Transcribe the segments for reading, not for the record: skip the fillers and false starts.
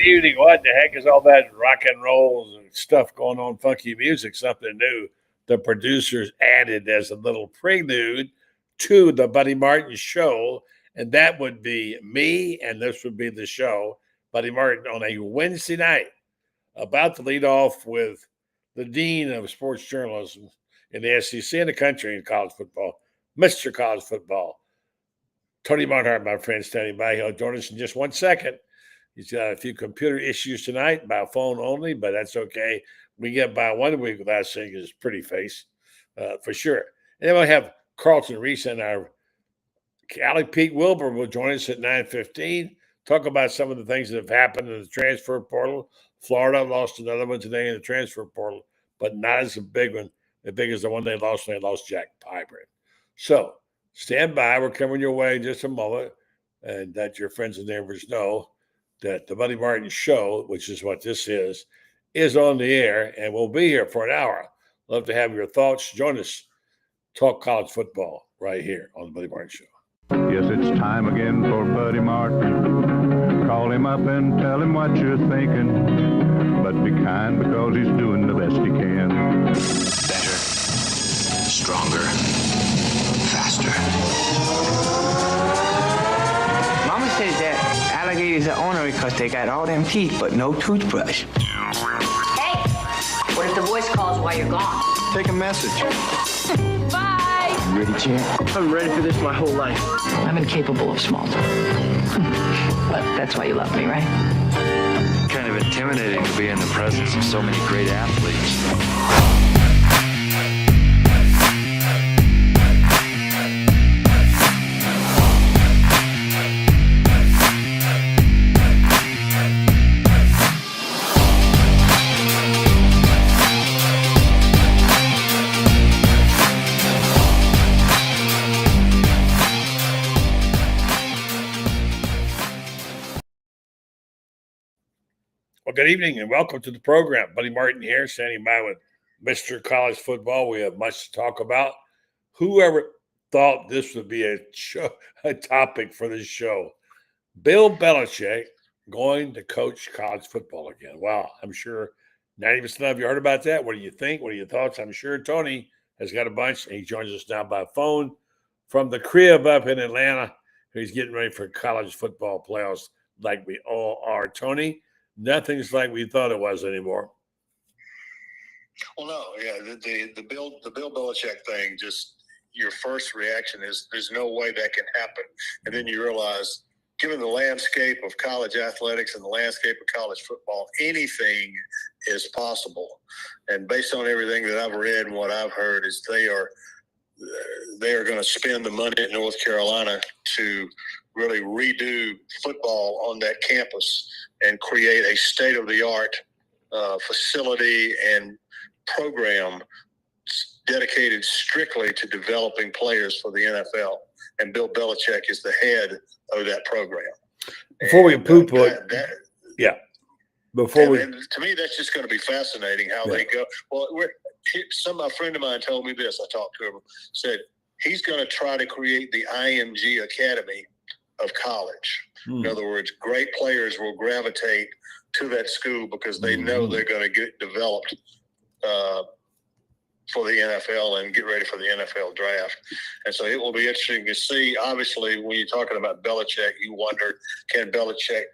evening. What the heck is all that rock and roll and stuff going on? Funky music, something new. The producers added as a little prelude to the Buddy Martin show, and that would be me, and this would be the show, Buddy Martin, on a Wednesday night, about to lead off with the dean of sports journalism in the SEC and the country in college football, Mr. College Football, Tony Barnhart, my friend, standing by. He'll join us in just 1 second. He's got a few computer issues tonight by phone only, but that's okay. We get by 1 week without seeing his pretty face, for sure. And then we'll have Carlton Reese and our Alec Pete Wilbur will join us at 9:15. Talk about some of the things that have happened in the transfer portal. Florida lost another one today in the transfer portal, but not as a big one, as big as the one they lost when they lost Jack Pyburn. So stand by. We're coming your way in just a moment, and that your friends and neighbors know that the Buddy Martin show, which is what this is on the air, and we'll be here for an hour. Love to have your thoughts. Join us. Talk college football right here on the Buddy Martin show. Yes, it's time again for Buddy Martin. Call him up and tell him what you're thinking, but be kind because he's doing the best he can. Better, stronger, faster. Mama says that alligators are ornery because they got all them teeth but no toothbrush. Hey, what if the voice calls while you're gone? Take a message. Bye. You ready, champ? I'm ready for this my whole life. I'm incapable of small talk. But that's why you love me, right? Kind of intimidating to be in the presence of so many great athletes. Well, good evening and welcome to the program. Buddy Martin here, standing by with Mr. College Football. We have much to talk about. Whoever thought this would be a topic for this show? Bill Belichick going to coach college football again. Wow, I'm sure 90% of you heard about that. What do you think? What are your thoughts? I'm sure Tony has got a bunch, and he joins us now by phone from the crib up in Atlanta. He's getting ready for college football playoffs like we all are. Tony, nothing's like we thought it was anymore. Well, no, yeah, the Bill Belichick thing, just your first reaction is there's no way that can happen, and then you realize, given the landscape of college athletics and the landscape of college football, anything is possible. And based on everything that I've read and what I've heard, is they are going to spend the money at North Carolina to really redo football on that campus and create a state-of-the-art facility and program dedicated strictly to developing players for the NFL. And Bill Belichick is the head of that program. Before we poo-poo it, yeah. And to me, that's just going to be fascinating how they go. Well, a friend of mine told me this. I talked to him, said he's going to try to create the IMG Academy of college. In other words, great players will gravitate to that school because they know they're going to get developed for the NFL and get ready for the NFL draft. And so it will be interesting to see. Obviously, when you're talking about Belichick, you wonder, can Belichick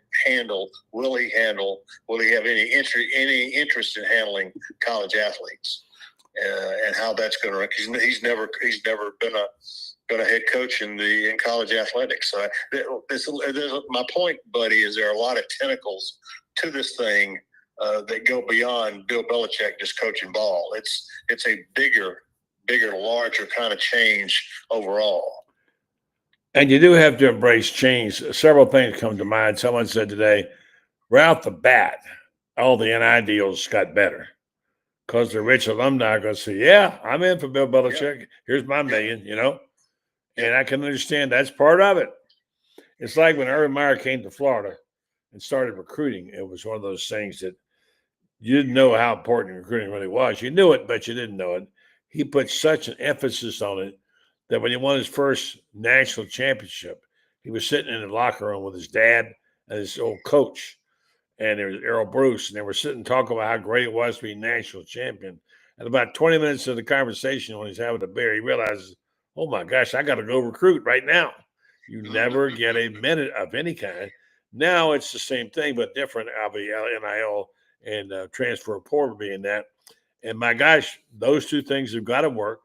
will he have any interest in handling college athletes and how that's going to, because he's never been a head coach in college athletics. So my point, buddy, is there are a lot of tentacles to this thing that go beyond Bill Belichick just coaching ball. It's a bigger, larger kind of change overall. And you do have to embrace change. Several things come to mind. Someone said today, right off the bat, all the NI deals got better because the rich alumni are going to say, yeah, I'm in for Bill Belichick. Here's my million, And I can understand that's part of it. It's like when Urban Meyer came to Florida and started recruiting. It was one of those things that you didn't know how important recruiting really was. You knew it, but you didn't know it. He put such an emphasis on it that when he won his first national championship, he was sitting in the locker room with his dad and his old coach. and there was Errol Bruce, and they were sitting talking about how great it was to be national champion. And about 20 minutes of the conversation, when he's having a beer, he realizes, oh my gosh, I got to go recruit right now. You never get a minute of any kind. Now it's the same thing, but different. NIL and transfer portal being that. And my gosh, those two things have got to work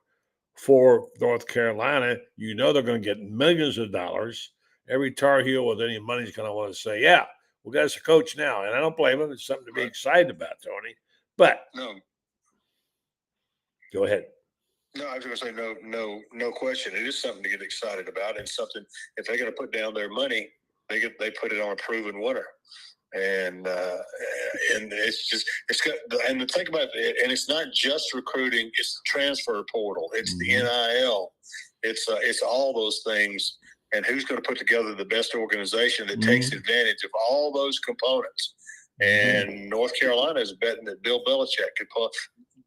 for North Carolina. You know they're going to get millions of dollars. Every Tar Heel with any money is going to want to say, yeah, we got us a coach now. And I don't blame him. It's something to be excited about, Tony. But go ahead. No, I was going to say no question. It is something to get excited about, and something if they're going to put down their money, they put it on a proven winner. And it's got, and the thing about it, and it's not just recruiting, it's the transfer portal, it's the NIL, it's all those things, and who's going to put together the best organization that takes advantage of all those components. And North Carolina is betting that Bill Belichick could pull.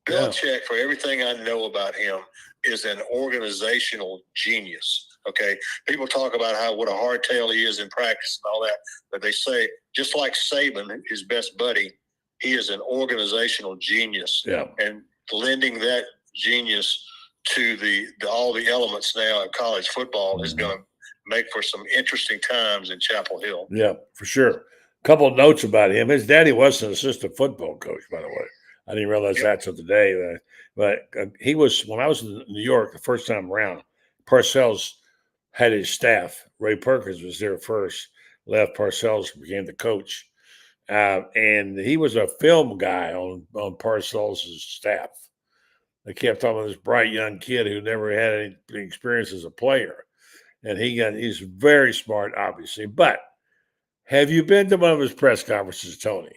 Belichick, for everything I know about him, is an organizational genius. Okay, people talk about what a hardtail he is in practice and all that, but they say just like Saban, his best buddy, he is an organizational genius. Yeah, and lending that genius to all the elements now of college football is going to make for some interesting times in Chapel Hill. Yeah, for sure. A couple of notes about him. His daddy was an assistant football coach, by the way. I didn't realize that till today. But he was, when I was in New York the first time around, Parcells had his staff. Ray Perkins was there first, left. Parcells became the coach. And he was a film guy on Parcells' staff. They kept talking about this bright young kid who never had any experience as a player. And he's very smart, obviously. But have you been to one of his press conferences, Tony?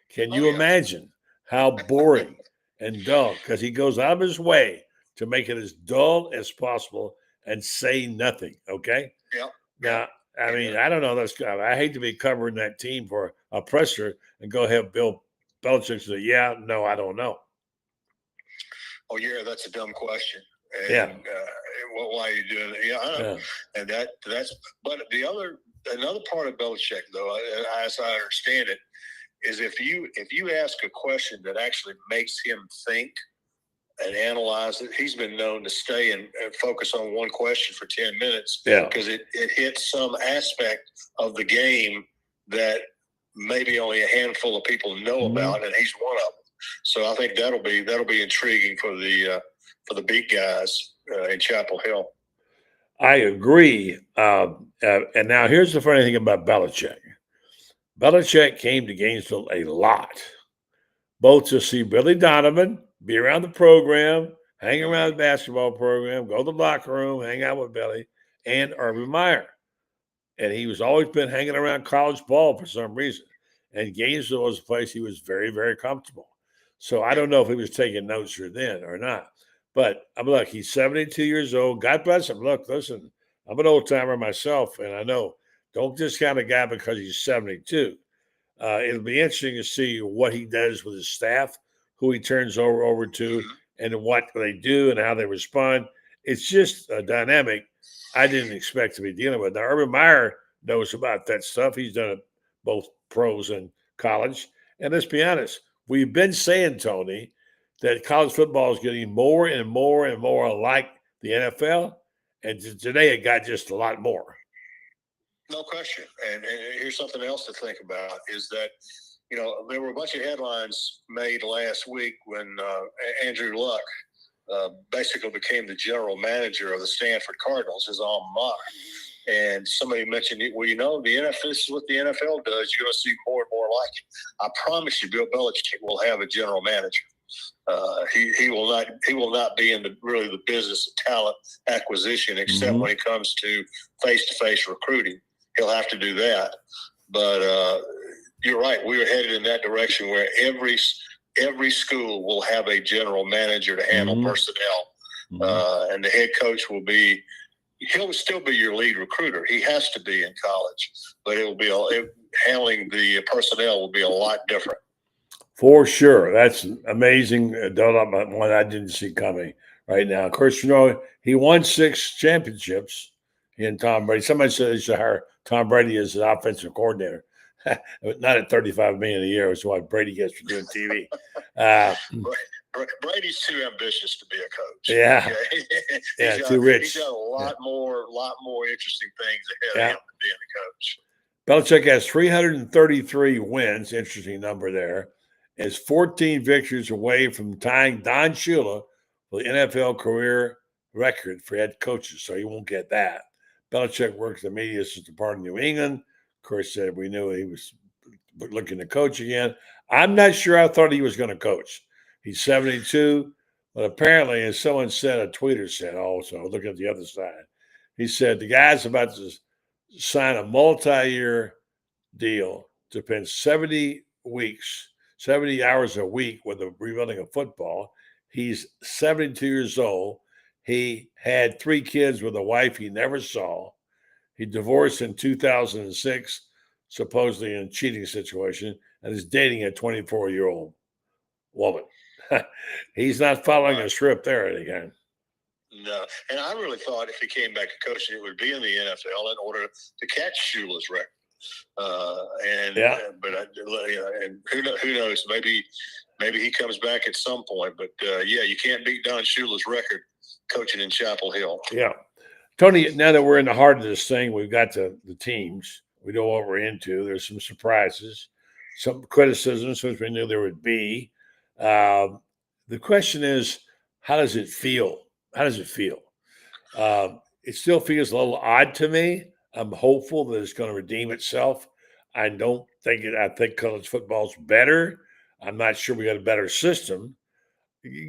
Can you imagine how boring and dull? Because he goes out of his way to make it as dull as possible and say nothing, okay? Yeah. Now, I mean, I don't know. I hate to be covering that team for a presser and go have Bill Belichick say, yeah, no, I don't know. Oh, yeah, that's a dumb question. And, why are you doing it? Yeah. And that's – but another part of Belichick, though, as I understand it, is if you ask a question that actually makes him think and analyze it, he's been known to stay and focus on one question for 10 minutes because it hits some aspect of the game that maybe only a handful of people know about, and he's one of them. So I think that'll be intriguing for the big guys in Chapel Hill. I agree. And now here's the funny thing about Belichick. Belichick came to Gainesville a lot, both to see Billy Donovan, be around the program, hang around the basketball program, go to the locker room, hang out with Billy, and Urban Meyer. And he was always been hanging around college ball for some reason. And Gainesville was a place he was very, very comfortable. So I don't know if he was taking notes then or not. But look, he's 72 years old. God bless him. Look, listen, I'm an old timer myself, and I know don't discount a guy because he's 72. It'll be interesting to see what he does with his staff, who he turns over to, and what they do and how they respond. It's just a dynamic I didn't expect to be dealing with. Now, Urban Meyer knows about that stuff. He's done it both pros and college. And let's be honest, we've been saying, Tony, that college football is getting more and more and more like the NFL. And today it got just a lot more. No question. And here's something else to think about is that, there were a bunch of headlines made last week when Andrew Luck basically became the general manager of the Stanford Cardinals, his alma mater. And somebody mentioned, the NFL, this is what the NFL does. You're going to see more and more like it. I promise you, Bill Belichick will have a general manager. He will not be in the business of talent acquisition, except when it comes to face-to-face recruiting. He'll have to do that. But you're right. We are headed in that direction where every school will have a general manager to handle personnel, and the head coach he'll still be your lead recruiter. He has to be in college, but handling the personnel will be a lot different. For sure. That's amazing development, one I didn't see coming right now. Of course, he won 6 championships in Tom Brady. Somebody said they should hire Tom Brady as an offensive coordinator. Not at $35 million a year, which is what Brady gets for doing TV. Brady's too ambitious to be a coach. Yeah, Okay? too rich. He's got a lot more interesting things ahead of him than being a coach. Belichick has 333 wins. Interesting number there. Is 14 victories away from tying Don Shula for the NFL career record for head coaches, so he won't get that. Belichick works in the media assistant part in New England. Of course, we knew he was looking to coach again. I'm not sure I thought he was going to coach. He's 72, but apparently, as someone said, a tweeter said also, look at the other side, he said the guy's about to sign a multi-year deal to spend 70 hours a week with the rebuilding of football. He's 72 years old. He had 3 kids with a wife he never saw. He divorced in 2006, supposedly in a cheating situation, and is dating a 24-year-old woman. He's not following a script there again. No, and I really thought if he came back to coaching, it would be in the NFL in order to catch Shula's record. And who knows? Maybe he comes back at some point. But you can't beat Don Shula's record coaching in Chapel Hill. Yeah, Tony. Now that we're in the heart of this thing, we've got the teams. We know what we're into. There's some surprises, some criticisms, which we knew there would be. The question is, how does it feel? How does it feel? It still feels a little odd to me. I'm hopeful that it's going to redeem itself. I think college football's better. I'm not sure we got a better system.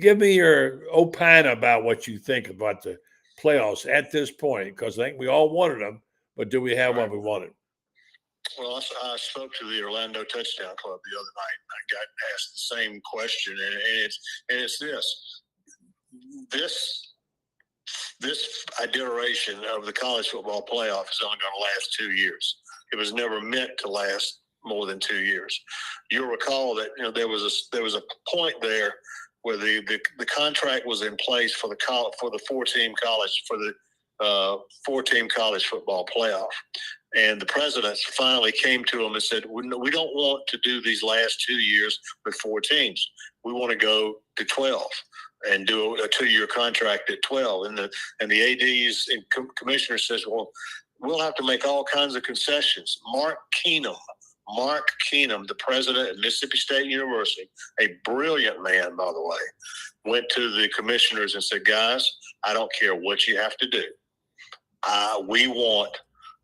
Give me your opine about what you think about the playoffs at this point, because I think we all wanted them, but do we have what we wanted? Well, I spoke to the Orlando Touchdown Club the other night. I got asked the same question, and it's this iteration of the college football playoff is only going to last 2 years. It was never meant to last more than 2 years. You'll recall that there was a point there where the contract was in place for the 4-team college football playoff. And the presidents finally came to them and said, we don't want to do these last 2 years with 4 teams. We want to go to 12 and do a 2-year contract at 12. And the ADs and commissioners says, well, we'll have to make all kinds of concessions. Mark Keenum, the president at Mississippi State University, a brilliant man, by the way, went to the commissioners and said, guys, I don't care what you have to do. We want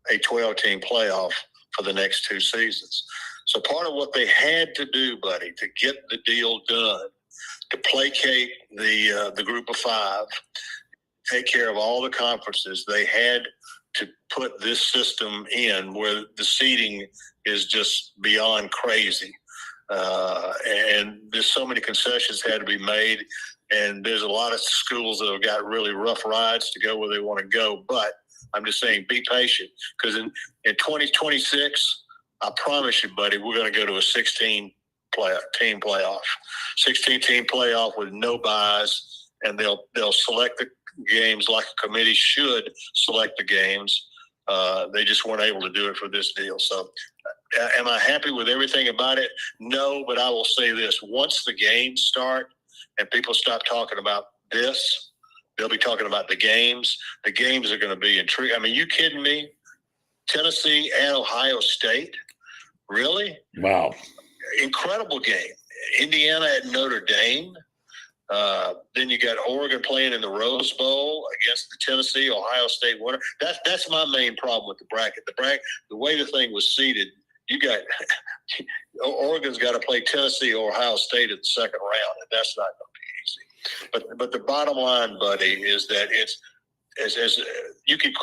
a 12-team playoff for the next 2 seasons. So part of what they had to do, buddy, to get the deal done, to placate the group of 5, take care of all the conferences, they had to put this system in where the seeding is just beyond crazy. And there's so many concessions had to be made, and there's a lot of schools that have got really rough rides to go where they want to go. But I'm just saying, be patient, because in 2026, I promise you, buddy, we're going to go to a 16-team playoff, 16-team playoff with no buys, and they'll select the games like a committee should select the games. They just weren't able to do it for this deal. So am I happy with everything about it? No, but I will say this. Once the games start and people stop talking about this, they'll be talking about the games. The games are going to be intriguing. I mean, you kidding me? Tennessee and Ohio State? Really? Wow. Incredible game. Indiana at Notre Dame. Then you got Oregon playing in the Rose Bowl against the Tennessee-Ohio State winner. That's my main problem with the bracket. The way the thing was seeded, you got Oregon's got to play Tennessee or Ohio State in the second round, and that's not going to be easy. But the bottom line, buddy, is that it's as you can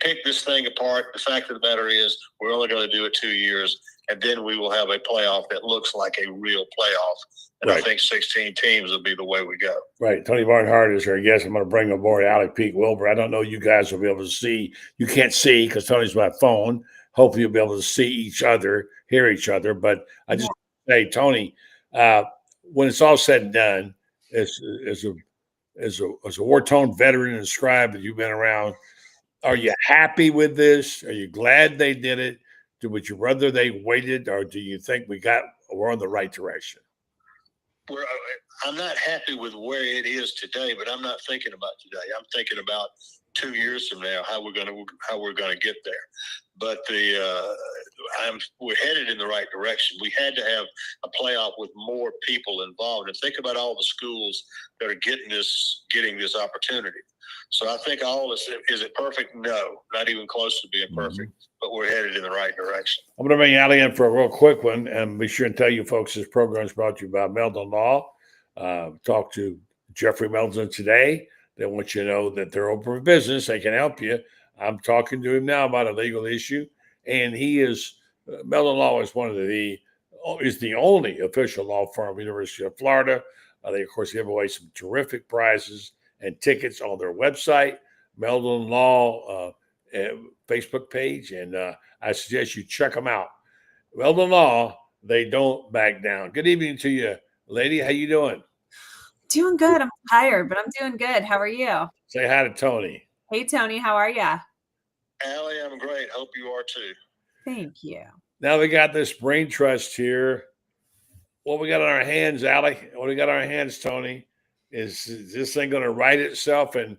pick this thing apart. The fact of the matter is, we're only going to do it 2 years, and then we will have a playoff that looks like a real playoff. And right. I think 16 teams will be the way we go. Right. Tony Barnhart is our guest. I'm going to bring aboard Alec Pete Wilbur. I don't know you guys will be able to see. You can't see because Tony's by phone. Hopefully you'll be able to see each other, hear each other. But I just say, Tony, when it's all said and done, as a war-torn veteran and scribe that you've been around, are you happy with this? Are you glad they did it? Would you rather they waited, or do you think we're on the right direction? I'm not happy with where it is today, but I'm not thinking about today. I'm thinking about 2 years from now, how we're gonna get there. But we're headed in the right direction. We had to have a playoff with more people involved, and think about all the schools that are getting this opportunity. So I think is it perfect? No, not even close to being perfect, but we're headed in the right direction. I'm going to bring Allie in for a real quick one, and be sure and tell you folks this program is brought to you by Meldon Law. Talk to Jeffrey Meldon today. They want you to know that they're open for business. They can help you. I'm talking to him now about a legal issue, and Meldon Law is is the only official law firm of the University of Florida. They, of course, give away some terrific prizes and tickets on their website, Meldon Law Facebook page, and I suggest you check them out. Meldon Law, they don't back down. Good evening to you, lady. How you doing? Doing good. I'm tired, but I'm doing good. How are you? Say hi to Tony. Hey, Tony. How are you? Allie, I'm great. Hope you are too. Thank you. Now we got this brain trust here. What we got on our hands, Allie? What we got on our hands, Tony? Is this thing going to right itself? And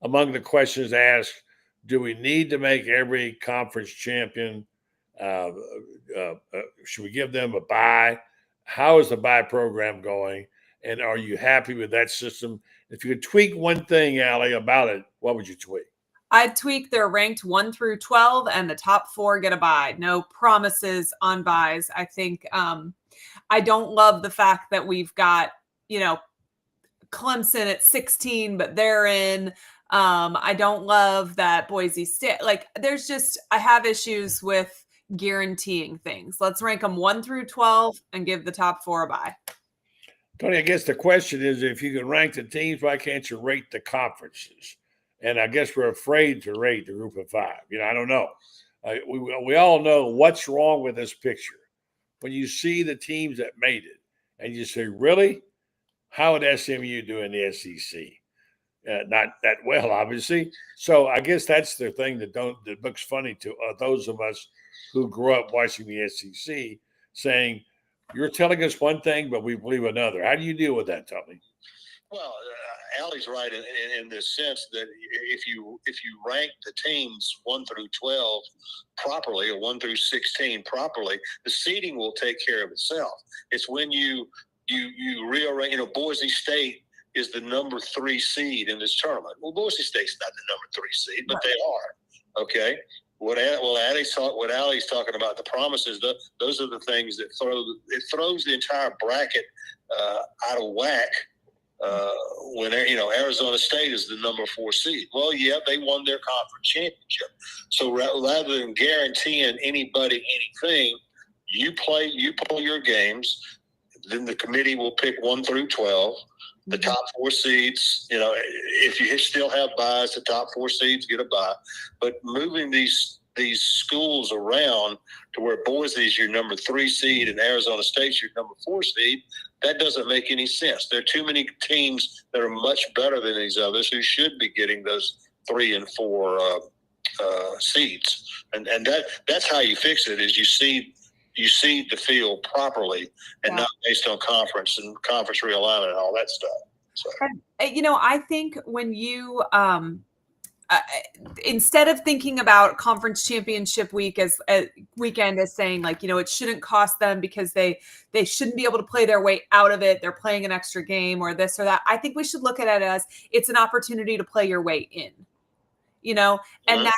among the questions asked, do we need to make every conference champion? Should we give them a bye? How is the bye program going? And are you happy with that system? If you could tweak one thing, Allie, about it, what would you tweak? I'd tweak they're ranked 1 through 12 and the top 4 get a bye. No promises on byes. I think I don't love the fact that we've got, Clemson at 16, but they're in. I don't love that Boise State. I have issues with guaranteeing things. Let's rank them 1 through 12 and give the top 4 a bye. Tony, I guess the question is, if you can rank the teams, why can't you rate the conferences? And I guess we're afraid to rate the group of 5. I don't know. We all know what's wrong with this picture. When you see the teams that made it and you say, really? How would SMU do in the SEC? Not that well, obviously. So I guess that's the thing that looks funny to those of us who grew up watching the SEC, saying, you're telling us one thing, but we believe another. How do you deal with that, Tony? Well, Allie's right in this sense that if you rank the teams 1 through 12 properly, or 1 through 16 properly, the seeding will take care of itself. It's when you rearrange. Boise State is the number 3 seed in this tournament. Well, Boise State's not the number 3 seed, but they are. Okay. What Allie's talking about, the promises, those are the things that throws the entire bracket out of whack. When Arizona State is the number 4 seed. Well, yeah, they won their conference championship. So rather than guaranteeing anybody anything, you play your games. Then the committee will pick 1 through 12. The top 4 seeds, if you still have byes, the top 4 seeds get a bye. But moving these schools around to where Boise's your number 3 seed and Arizona State's your number 4 seed, that doesn't make any sense. There are too many teams that are much better than these others who should be getting those 3 and 4 seeds. And that's how you fix it, is you seed the field properly and not based on conference realignment and all that stuff. So. I think when you instead of thinking about conference championship weekend as saying it shouldn't cost them because they shouldn't be able to play their way out of it, they're playing an extra game or this or that, I think we should look at it as it's an opportunity to play your way in, and that.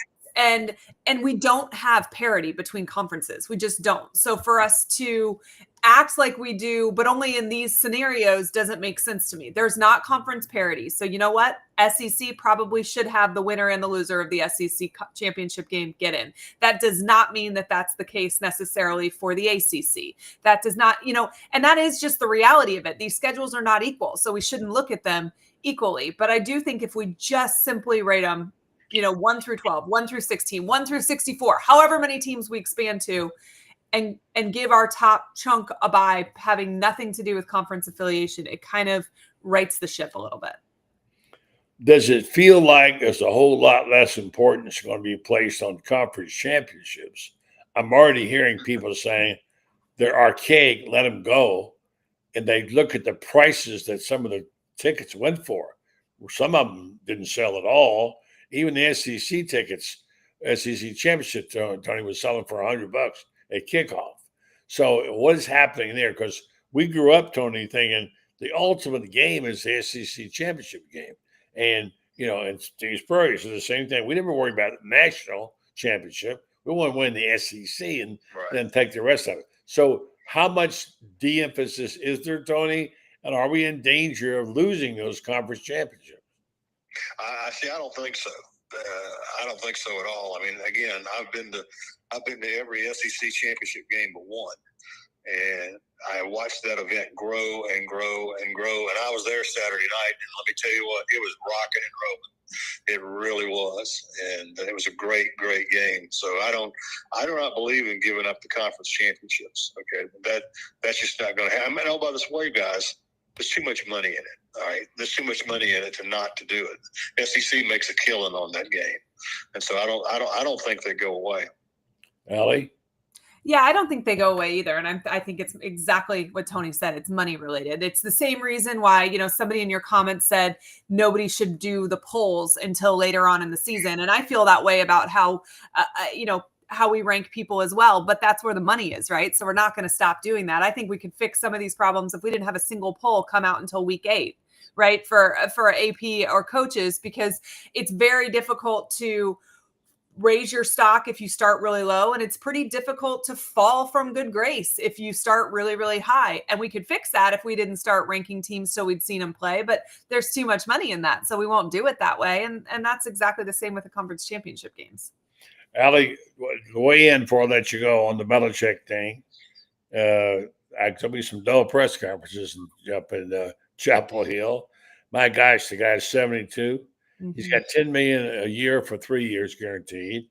And we don't have parity between conferences. We just don't. So for us to act like we do, but only in these scenarios, doesn't make sense to me. There's not conference parity. So you know what? SEC probably should have the winner and the loser of the SEC championship game get in. That does not mean that that's the case necessarily for the ACC. That does not, and that is just the reality of it. These schedules are not equal. So we shouldn't look at them equally. But I do think if we just simply rate them, 1 through 12, 1 through 16, 1 through 64, however many teams we expand to, and give our top chunk a bye, having nothing to do with conference affiliation, it kind of rights the ship a little bit. Does it feel like there's a whole lot less importance going to be placed on conference championships? I'm already hearing people saying they're archaic, let them go. And they look at the prices that some of the tickets went for. Some of them didn't sell at all. Even the SEC tickets, SEC championship, Tony was selling for $100 at kickoff. So what is happening there? Because we grew up, Tony, thinking the ultimate game is the SEC championship game. And, and Steve Spurrier said the same thing. We never worry about the national championship. We want to win the SEC and then take the rest of it. So how much de-emphasis is there, Tony? And are we in danger of losing those conference championships? I don't think so. I don't think so at all. I mean, again, I've been to every SEC championship game but one, and I watched that event grow and grow and grow. And I was there Saturday night, and let me tell you what, it was rocking and rolling. It really was, and it was a great, great game. So I do not believe in giving up the conference championships. Okay, that's just not going to happen. And by this way, guys, there's too much money in it. All right, there's too much money in it to not to do it. SEC makes a killing on that game, and so I don't think they go away. Allie? Yeah, I don't think they go away either. And I think it's exactly what Tony said. It's money related. It's the same reason why, somebody in your comments said nobody should do the polls until later on in the season. And I feel that way about how, how we rank people as well. But that's where the money is, right? So we're not going to stop doing that. I think we could fix some of these problems if we didn't have a single poll come out until week 8, right? For AP or coaches, because it's very difficult to raise your stock if you start really low, and it's pretty difficult to fall from good grace if you start really, really high. And we could fix that if we didn't start ranking teams so we'd seen them play, but there's too much money in that, so we won't do it that way. And that's exactly the same with the conference championship games. Allie, weigh in before I let you go on the Belichick thing. There'll be some dull press conferences up in Chapel Hill. My gosh, the guy's 72. He's got $10 million a year for 3 years guaranteed.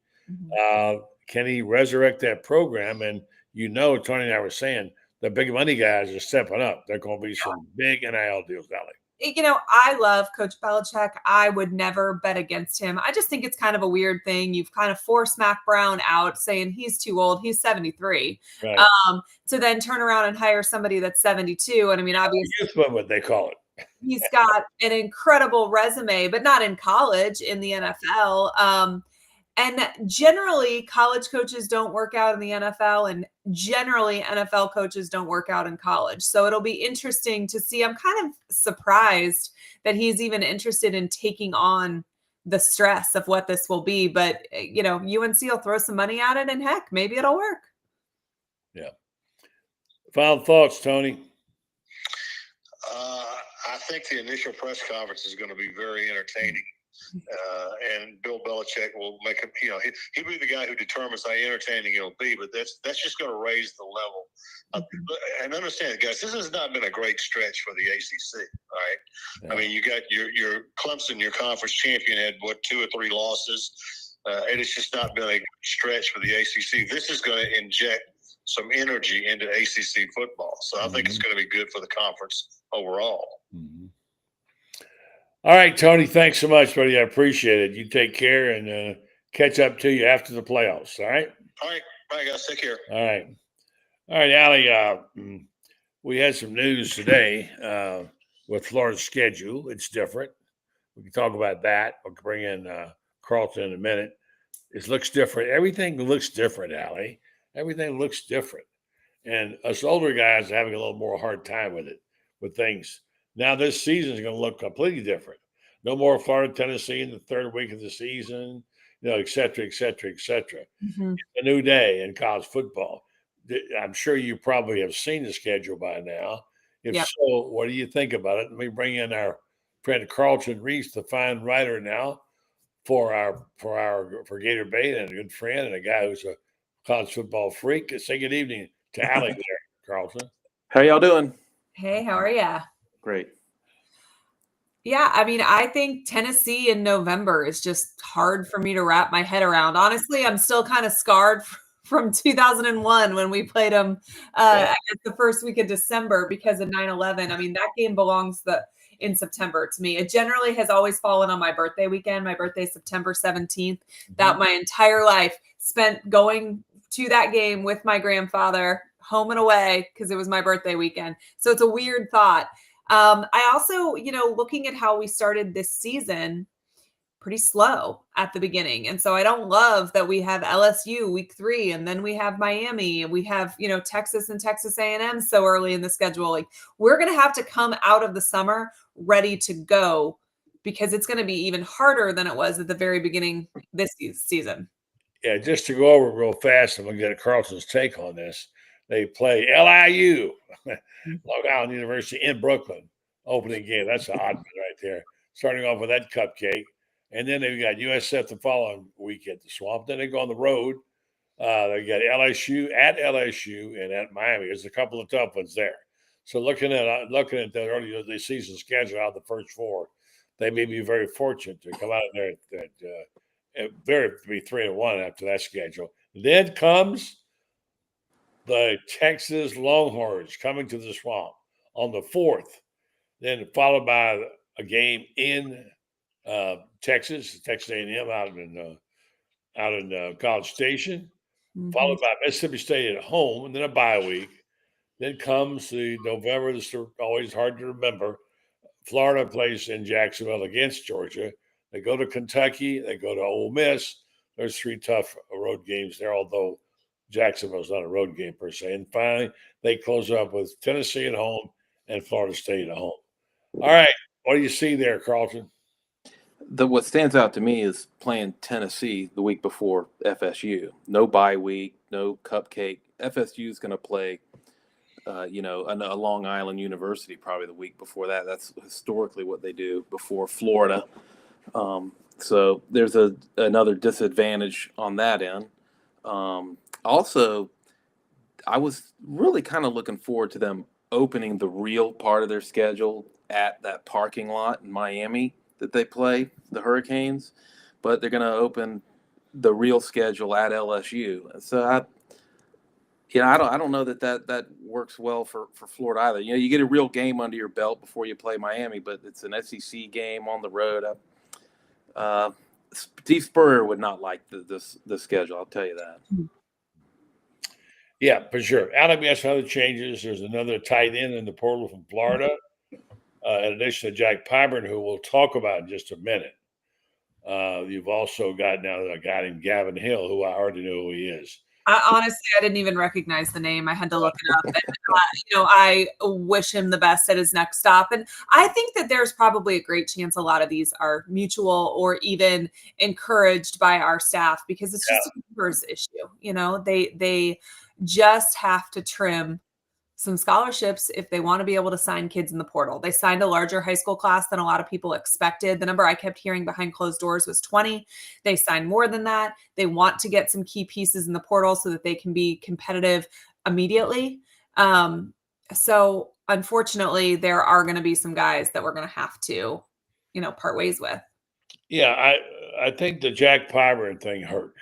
Can he resurrect that program? And Tony and I were saying the big money guys are stepping up. They're going to be some big NIL deals, Allie. I love Coach Belichick. I would never bet against him. I just think it's kind of a weird thing. You've kind of forced Mac Brown out, saying he's too old. He's 73. Right. To then turn around and hire somebody that's 72. And I mean, obviously, youth movement, they call it. He's got an incredible resume, but not in college, in the NFL. And generally, college coaches don't work out in the NFL, and generally, NFL coaches don't work out in college. So it'll be interesting to see. I'm kind of surprised that he's even interested in taking on the stress of what this will be. But, UNC will throw some money at it, and heck, maybe it'll work. Yeah. Final thoughts, Tony? I think the initial press conference is going to be very entertaining. And Bill Belichick will make him, he'll be the guy who determines how entertaining it'll be, but that's just going to raise the level. And understand, guys, this has not been a great stretch for the ACC, all right? Yeah. I mean, you got your Clemson, your conference champion, had, 2 or 3 losses, and it's just not been a stretch for the ACC. This is going to inject some energy into ACC football. So I think it's going to be good for the conference overall. All right, Tony, thanks so much, buddy. I appreciate it. You take care, and catch up to you after the playoffs, all right? All right. Bye, guys. Take care. All right. All right, Allie, we had some news today with Florida's schedule. It's different. We can talk about that. We'll bring in Carlton in a minute. It looks different. Everything looks different, Allie. Everything looks different. And us older guys are having a little more hard time with things. Now this season is going to look completely different. No more Florida, Tennessee in the third week of the season, et cetera, et cetera, et cetera. It's a new day in college football. I'm sure you probably have seen the schedule by now. If so, what do you think about it? Let me bring in our friend Carlton Reese, the fine writer now for Gator Bait, and a good friend and a guy who's a college football freak. Say good evening to Allie there, Carlton. How y'all doing? Hey, how are ya? Great. Yeah, I mean, I think Tennessee in November is just hard for me to wrap my head around. Honestly, I'm still kind of scarred from 2001 when we played them I guess the first week of December because of 9/11. I mean, that game belongs in September to me. It generally has always fallen on my birthday weekend. My birthday is September 17th. That my entire life spent going to that game with my grandfather, home and away, because it was my birthday weekend. So it's a weird thought. I also, looking at how we started this season, pretty slow at the beginning. And so I don't love that we have LSU week 3 and then we have Miami and we have, Texas and Texas A&M so early in the schedule. Like, we're going to have to come out of the summer ready to go, because it's going to be even harder than it was at the very beginning this season. Yeah, just to go over real fast, I'm going to get Carlton's take on this. They play LIU, Long Island University in Brooklyn, opening game. That's an odd one right there. Starting off with that cupcake. And then they've got USF the following week at the Swamp. Then they go on the road. They got LSU and at Miami. There's a couple of tough ones there. So looking at the early the season schedule out of the first 4, they may be very fortunate to come out of there at be 3-1 after that schedule. Then comes the Texas Longhorns coming to the Swamp on the 4th, then followed by a game in Texas A&M out in College Station, followed by Mississippi State at home, and then a bye week. Then comes the November. This is always hard to remember. Florida plays in Jacksonville against Georgia. They go to Kentucky. They go to Ole Miss. There's 3 tough road games there, although Jacksonville's not a road game per se. And finally, they close up with Tennessee at home and Florida State at home. All right. What do you see there, Carlton? What stands out to me is playing Tennessee the week before FSU. No bye week, no cupcake. FSU is going to play, a Long Island University probably the week before that. That's historically what they do before Florida. So there's another disadvantage on that end. Also, I was really kind of looking forward to them opening the real part of their schedule at that parking lot in Miami that they play, the Hurricanes, but they're going to open the real schedule at LSU. So I don't know that works well for Florida either. You get a real game under your belt before you play Miami, but it's an SEC game on the road. Steve Spurrier would not like this schedule. I'll tell you that. Yeah, for sure. Adam, yes, other changes. There's another tight end in the portal from Florida, in addition to Jack Pyburn, who we'll talk about in just a minute. You've also got now a guy named Gavin Hill, who I already know who he is. Honestly, I didn't even recognize the name. I had to look it up. And, I wish him the best at his next stop. And I think that there's probably a great chance a lot of these are mutual or even encouraged by our staff, because it's just a numbers issue. They just have to trim some scholarships if they want to be able to sign kids in the portal. They signed a larger high school class than a lot of people expected. The number I kept hearing behind closed doors was 20. They signed more than that. They want to get some key pieces in the portal so that they can be competitive immediately. So unfortunately, there are going to be some guys that we're going to have to, part ways with. Yeah, I think the Jack Pyburn thing hurt.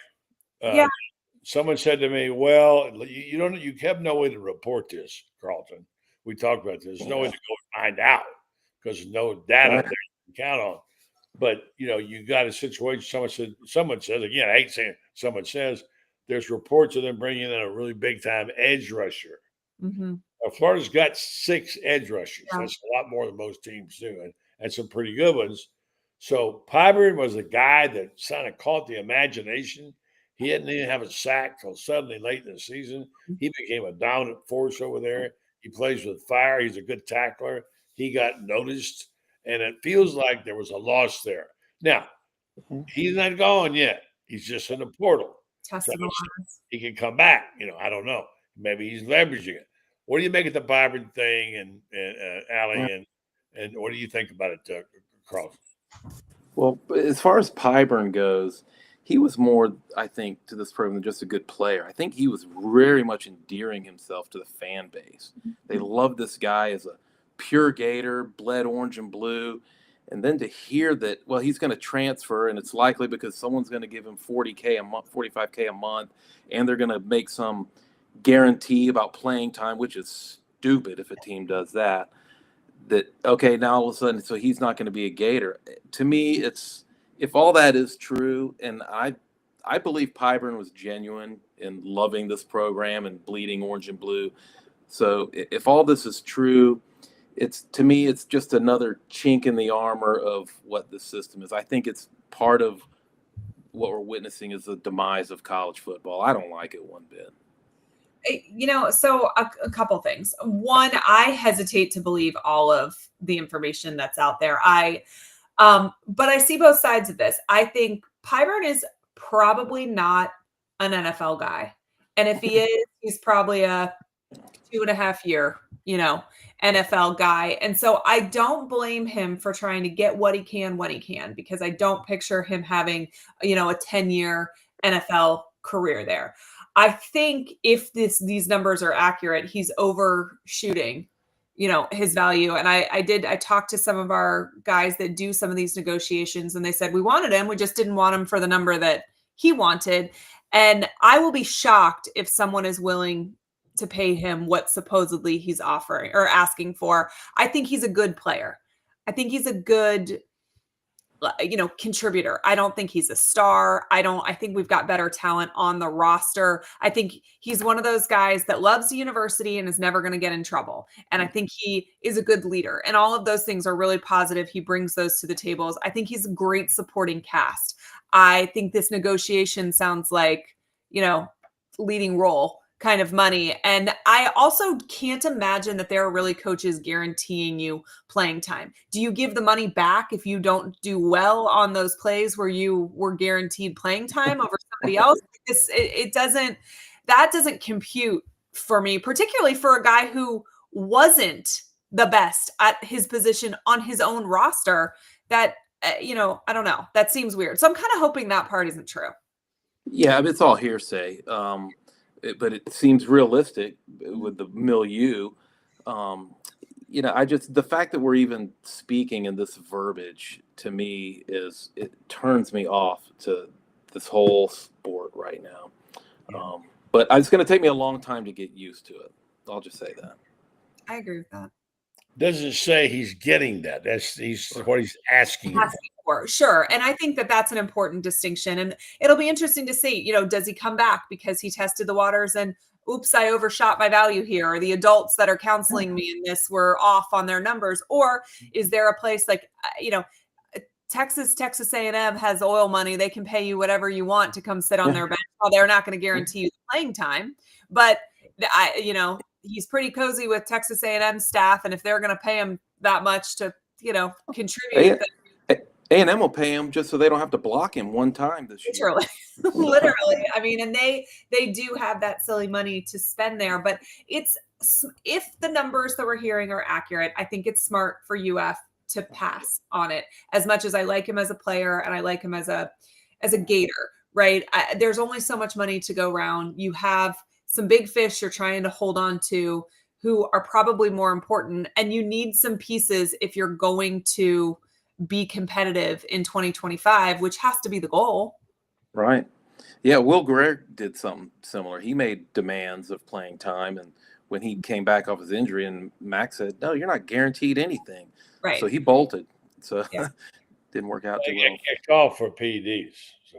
Someone said to me, "Well, you have no way to report this, Carlton. We talked about this. There's no way to go find out because there's no data there you can count on. But you got a situation. Someone says again. I hate saying someone says there's reports of them bringing in a really big time edge rusher. Mm-hmm. Florida's got 6 edge rushers. Yeah. That's a lot more than most teams do, and some pretty good ones. So Pyburn was a guy that kind of caught the imagination. He didn't even have a sack till suddenly late in the season. He became a dominant force over there. He plays with fire. He's a good tackler. He got noticed, and it feels like there was a loss there. Now, he's not gone yet. He's just in the portal. So he can come back. I don't know. Maybe he's leveraging it. What do you make of the Pyburn thing, and Allie, and what do you think about it, Carlson? Well, as far as Pyburn goes, he was more, I think, to this program than just a good player. I think he was very much endearing himself to the fan base. They loved this guy as a pure Gator, bled orange and blue. And then to hear that, well, he's going to transfer, and it's likely because someone's going to give him $40K a month, $45K a month, and they're going to make some guarantee about playing time, which is stupid if a team does that. That, okay, now all of a sudden, so he's not going to be a Gator. To me, it's, if all that is true, and I I believe Pyburn was genuine in loving this program and bleeding orange and blue. So if all this is true, to me, it's just another chink in the armor of what the system is. I think it's part of what we're witnessing is the demise of college football. I don't like it one bit. So a couple things. One, I hesitate to believe all of the information that's out there. But I see both sides of this. I think Pyburn is probably not an NFL guy. And if he is, he's probably a 2.5 year, NFL guy. And so I don't blame him for trying to get what he can when he can, because I don't picture him having, a 10-year NFL career there. I think if these numbers are accurate, he's overshooting, his value. And I talked to some of our guys that do some of these negotiations, and they said, we wanted him. We just didn't want him for the number that he wanted. And I will be shocked if someone is willing to pay him what supposedly he's offering or asking for. I think he's a good player. I think he's a good, contributor. I don't think he's a star. I think we've got better talent on the roster. I think he's one of those guys that loves the university and is never going to get in trouble. And I think he is a good leader, and all of those things are really positive. He brings those to the tables. I think he's a great supporting cast. I think this negotiation sounds like, leading role kind of money. And I also can't imagine that there are really coaches guaranteeing you playing time. Do you give the money back if you don't do well on those plays where you were guaranteed playing time over somebody else? That doesn't compute for me, particularly for a guy who wasn't the best at his position on his own roster. That, I don't know. That seems weird. So I'm kind of hoping that part isn't true. Yeah, it's all hearsay. But it seems realistic with the milieu. The fact that we're even speaking in this verbiage, to me, it turns me off to this whole sport right now. But it's going to take me a long time to get used to it. I'll just say that. I agree with that. Doesn't say he's getting that. He's what he's asking for. Sure. And I think that that's an important distinction. And it'll be interesting to see, does he come back because he tested the waters and oops, I overshot my value here, or the adults that are counseling me in this were off on their numbers? Or is there a place like, Texas A&M has oil money. They can pay you whatever you want to come sit on their bench. Well, they're not going to guarantee you playing time, but he's pretty cozy with Texas A&M staff. And if they're going to pay him that much to, contribute. A&M will pay him just so they don't have to block him one time this year. Literally. I mean, and they do have that silly money to spend there, but if the numbers that we're hearing are accurate, I think it's smart for UF to pass on it. As much as I like him as a player and I like him as a Gator, right? There's only so much money to go around. You have some big fish you're trying to hold on to who are probably more important, and you need some pieces if you're going to be competitive in 2025, which has to be the goal. Right. Yeah. Will Greer did something similar. He made demands of playing time. And when he came back off his injury, and Max said, no, you're not guaranteed anything. Right. So he bolted. So didn't work out too well. Kicked off for PEDs. So,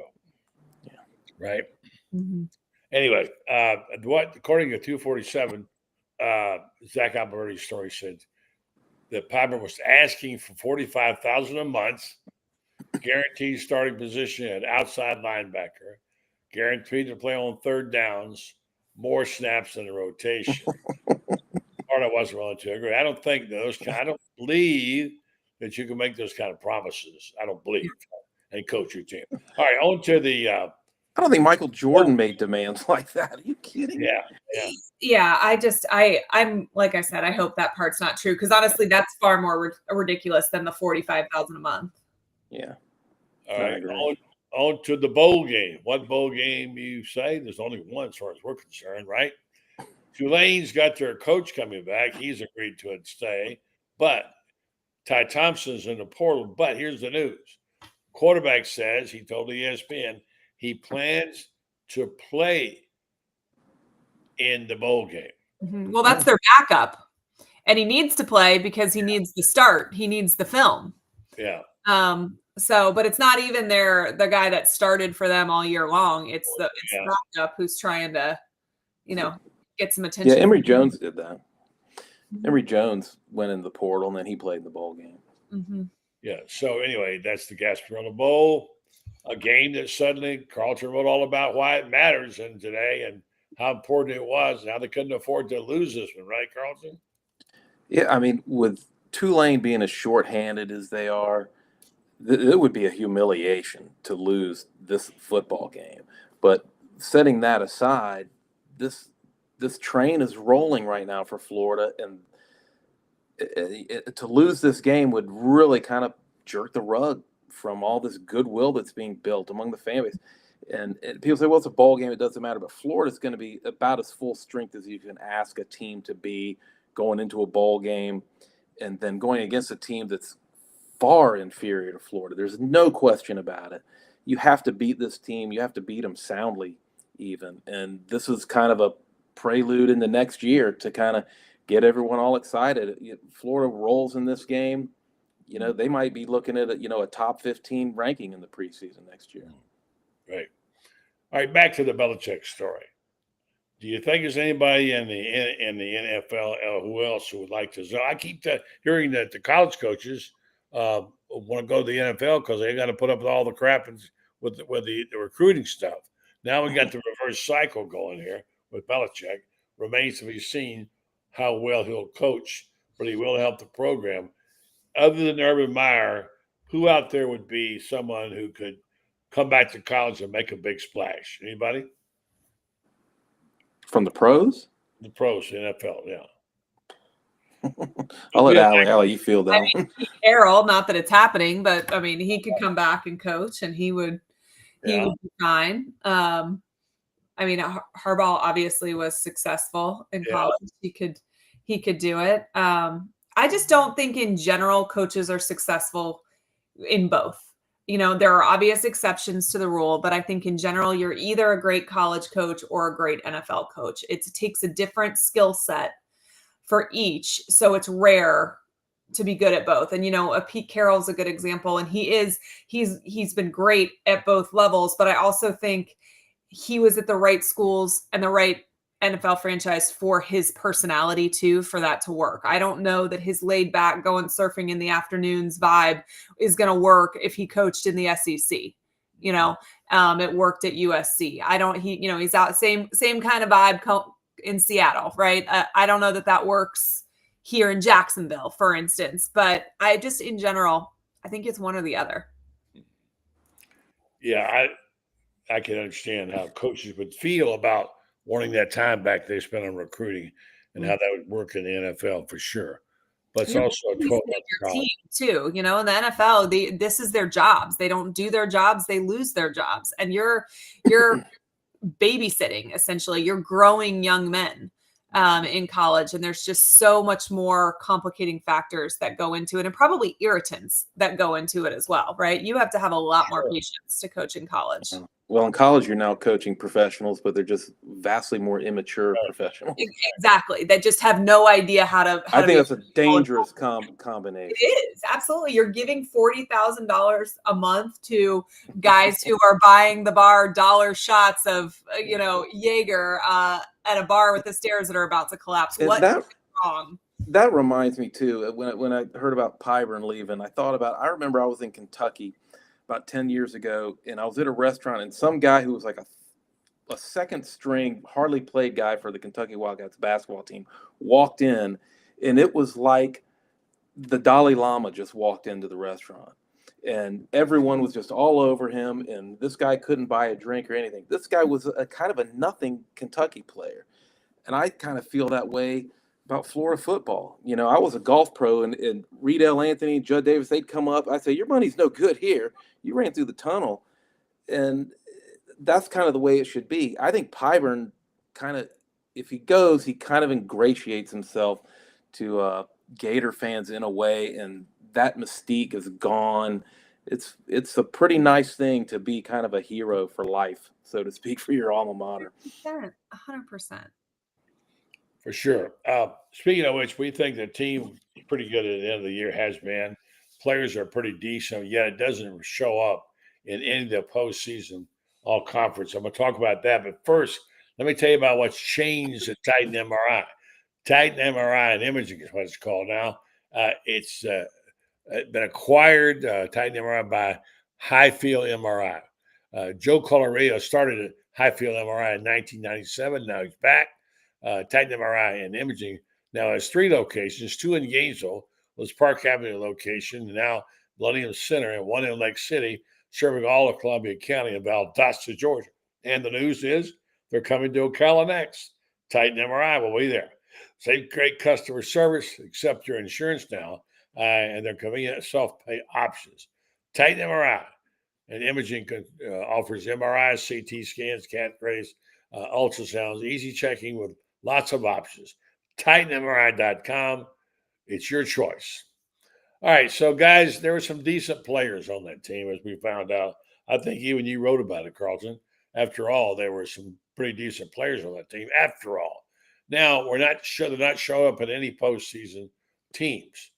yeah. Right. Mm-hmm. Anyway, according to 247, Zach Alberti's story said that Pyburn was asking for $45,000 a month, guaranteed starting position at outside linebacker, guaranteed to play on third downs, more snaps in the rotation. Part I wasn't willing to agree. I don't think I don't believe that you can make those kind of promises. I don't believe and coach your team. All right, on to the. I don't think Michael Jordan made demands like that. Are you kidding? Yeah. I'm like I said, I hope that part's not true, because honestly, that's far more ridiculous than the $45,000 a month. Yeah. All right. On to the bowl game. What bowl game you say? There's only one as far as we're concerned, right? Tulane's got their coach coming back. He's agreed to it stay, but Ty Thompson's in the portal. But here's the news: quarterback says he told ESPN he plans to play in the bowl game. Mm-hmm. Well, that's their backup, and he needs to play because he needs the start. He needs the film. Yeah. So, but it's not even the guy that started for them all year long. It's the backup who's trying to, get some attention. Yeah, Emory Jones did that. Emory Jones went in the portal, and then he played in the bowl game. Mm-hmm. Yeah. So anyway, that's the Gasparilla Bowl, a game that suddenly Carlton wrote all about why it matters in today and how important it was and how they couldn't afford to lose this one, right, Carlton? Yeah, I mean, with Tulane being as shorthanded as they are, it would be a humiliation to lose this football game. But setting that aside, this train is rolling right now for Florida, and to lose this game would really kind of jerk the rug from all this goodwill that's being built among the fan base. And people say, well, it's a ball game, it doesn't matter. But Florida's going to be about as full strength as you can ask a team to be going into a bowl game, and then going against a team that's far inferior to Florida. There's no question about it. You have to beat this team. You have to beat them soundly even. And this is kind of a prelude in the next year to kind of get everyone all excited. Florida rolls in this game. They might be looking at a top 15 ranking in the preseason next year. Right. All right, back to the Belichick story. Do you think there's anybody in the NFL who else who would like to? So I keep hearing that the college coaches want to go to the NFL because they got to put up with all the crap with the recruiting stuff. Now we got the reverse cycle going here with Belichick. Remains to be seen how well he'll coach, but he will help the program. Other than Urban Meyer, who out there would be someone who could come back to college and make a big splash? Anybody? From the pros? The pros, the NFL, yeah. I'll let Allie, you feel that. Carroll, not that it's happening, but I mean, he could come back and coach, and he would be fine. I mean, Harbaugh obviously was successful in college. He could do it. I just don't think in general coaches are successful in both. There are obvious exceptions to the rule, but I think in general, you're either a great college coach or a great NFL coach. It takes a different skill set for each. So it's rare to be good at both. And, a Pete Carroll's a good example. And he's been great at both levels, but I also think he was at the right schools and the right NFL franchise for his personality too, for that to work. I don't know that his laid back going surfing in the afternoons vibe is going to work if he coached in the SEC. It worked at USC. He's out same kind of vibe in Seattle, right? I don't know that works here in Jacksonville, for instance, but I just, in general, I think it's one or the other. Yeah. I can understand how coaches would feel about wanting that time back they spent on recruiting and how that would work in the NFL for sure. But it's also a 12-month team too. In the NFL, this is their jobs. They don't do their jobs; they lose their jobs. And you're babysitting essentially. You're growing young men in college, and there's just so much more complicating factors that go into it, and probably irritants that go into it as well. Right? You have to have a lot more patience to coach in college. Well, in college, you're now coaching professionals, but they're just vastly more immature professionals. Exactly. That just have no idea how to. I think that's a dangerous combination. It is. Absolutely. You're giving $40,000 a month to guys who are buying the bar dollar shots of, Jaeger at a bar with the stairs that are about to collapse. What's wrong? That reminds me, too, when I heard about Pyburn leaving, I remember I was in Kentucky about 10 years ago, and I was at a restaurant, and some guy who was like a second string, hardly played guy for the Kentucky Wildcats basketball team walked in, and it was like the Dalai Lama just walked into the restaurant, and everyone was just all over him, and this guy couldn't buy a drink or anything. This guy was a kind of a nothing Kentucky player, and I kind of feel that way about Florida football. I was a golf pro, and Reed L. Anthony, Judd Davis, they'd come up. I'd say, your money's no good here. You ran through the tunnel. And that's kind of the way it should be. I think Pyburn if he goes, he kind of ingratiates himself to Gator fans in a way, and that mystique is gone. It's a pretty nice thing to be kind of a hero for life, so to speak, for your alma mater. 100%. For sure. Speaking of which, we think the team is pretty good at the end of the year, has been. players are pretty decent, yet it doesn't show up in any of the postseason all conference. I'm going to talk about that. But first, let me tell you about what's changed at Titan MRI. Titan MRI and Imaging is what it's called now. It's been acquired, Titan MRI, by Highfield MRI. Joe Colorillo started at Highfield MRI in 1997. Now he's back. Titan MRI and Imaging now has 3 locations, 2 in Gainesville, was Park Avenue location, and now Millennium Center, and 1 in Lake City, serving all of Columbia County and Valdosta, Georgia. And the news is they're coming to Ocala next. Titan MRI will be there. Same great customer service, accept your insurance now, and their convenient self-pay options. Titan MRI and Imaging offers MRIs, CT scans, CAT rays, ultrasounds, easy checking with lots of options. TitanMRI.com. It's your choice. All right, so guys, there were some decent players on that team, as we found out. I think even you wrote about it, Carlton. After all, there were some pretty decent players on that team. After all, now they're not showing up at any postseason teams.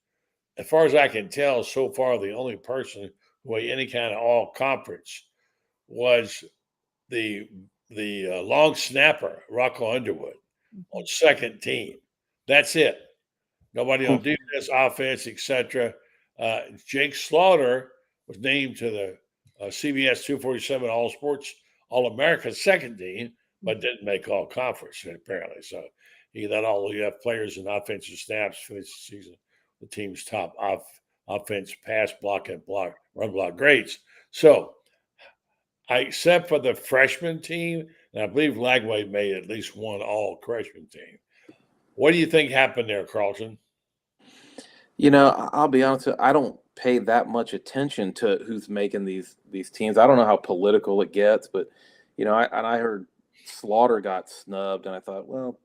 As far as I can tell, so far the only person who had any kind of all conference was the long snapper Rocco Underwood on second team. That's it. Nobody on defense, offense, etc. Jake Slaughter was named to the CBS 247 All Sports All-America second team, but didn't make all conference apparently. So he let all you have players and offensive snaps finish the season. The team's top offense, pass block, and run block grades. So, except for the freshman team, and I believe Lagway made at least one all-freshman team. What do you think happened there, Carlton? I'll be honest with you, I don't pay that much attention to who's making these teams. I don't know how political it gets, but I heard Slaughter got snubbed, and I thought, well,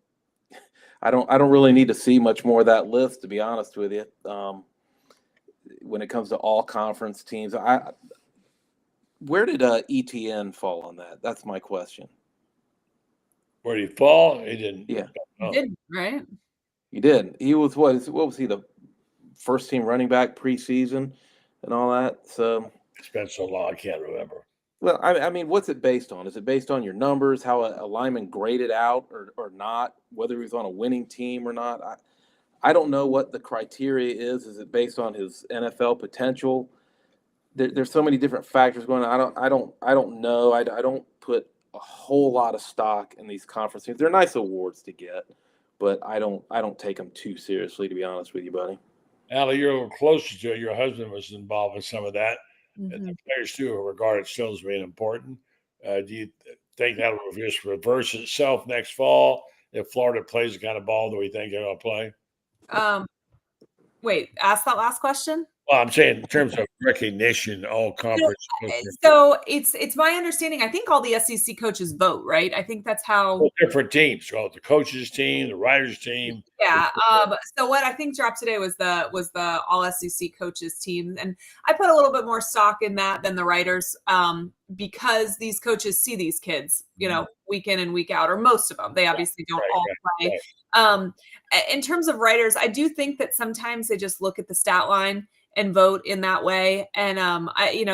I don't really need to see much more of that list, to be honest with you. When it comes to all conference teams, where did ETN fall on that? That's my question. Where did he fall? He didn't. Yeah, he didn't, right? He did. He was what was he, the first team running back preseason and all that? So it's been so long, I can't remember. Well, I mean, what's it based on? Is it based on your numbers, how a lineman graded out or not, whether he was on a winning team or not? I don't know what the criteria is. Is it based on his NFL potential? There's so many different factors going on. I don't know. I don't put a whole lot of stock in these conferences. They're nice awards to get, but I don't take them too seriously, to be honest with you, buddy. Allie, you're a little closer to it. Your husband was involved in some of that. Mm-hmm. And the players too are regarded still as being important. Do you think that will just reverse itself next fall if Florida plays the kind of ball that we think they're going to play? Wait, ask that last question. Well, I'm saying in terms of recognition, all conference. So it's my understanding. I think all the SEC coaches vote, right? I think that's how different teams. So the coaches team, the writers team. Yeah. So what I think dropped today was the all SEC coaches team, and I put a little bit more stock in that than the writers, because these coaches see these kids, week in and week out, or most of them. They obviously don't all play. Right. In terms of writers, I do think that sometimes they just look at the stat line and vote in that way. And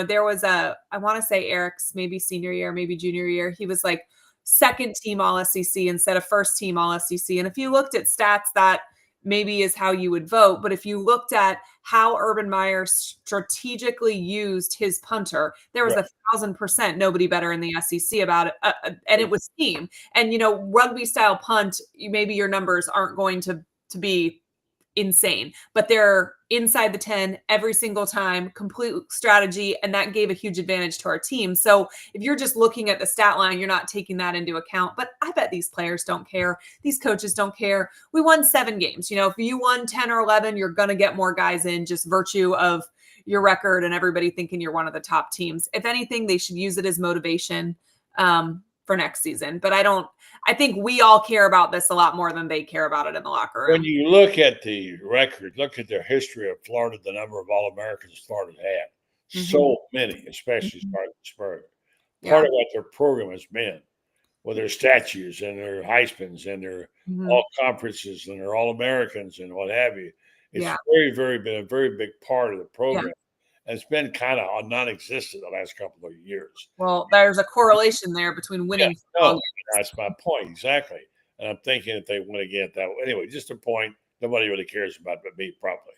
there was I want to say Eric's maybe senior year, maybe junior year, he was like second team all SEC instead of first team all SEC. And if you looked at stats, that maybe is how you would vote. But if you looked at how Urban Meyer strategically used his punter, there was 1,000% nobody better in the SEC about it. And it was team. And, rugby style punt, maybe your numbers aren't going to be insane, but they're inside the 10 every single time, complete strategy, and that gave a huge advantage to our team. So if you're just looking at the stat line, you're not taking that into account. But I bet these players don't care. These coaches don't care. We won 7 games. If you won 10 or 11, you're going to get more guys in, just virtue of your record and everybody thinking you're one of the top teams. If anything, they should use it as motivation for next season. But I think we all care about this a lot more than they care about it in the locker room. When you look at the record, look at the history of Florida, the number of All-Americans Florida had, so many, especially Spurs. Part of what their program has been, with their statues and their Heismans and their all conferences and their All-Americans and what have you, It's Yeah. been a very big part of the program. Yeah. And it's been kind of non-existent the last couple of years. Well, there's a correlation there between winning. No, that's my point exactly. And I'm thinking if they win again, that anyway, just a point nobody really cares about but me probably.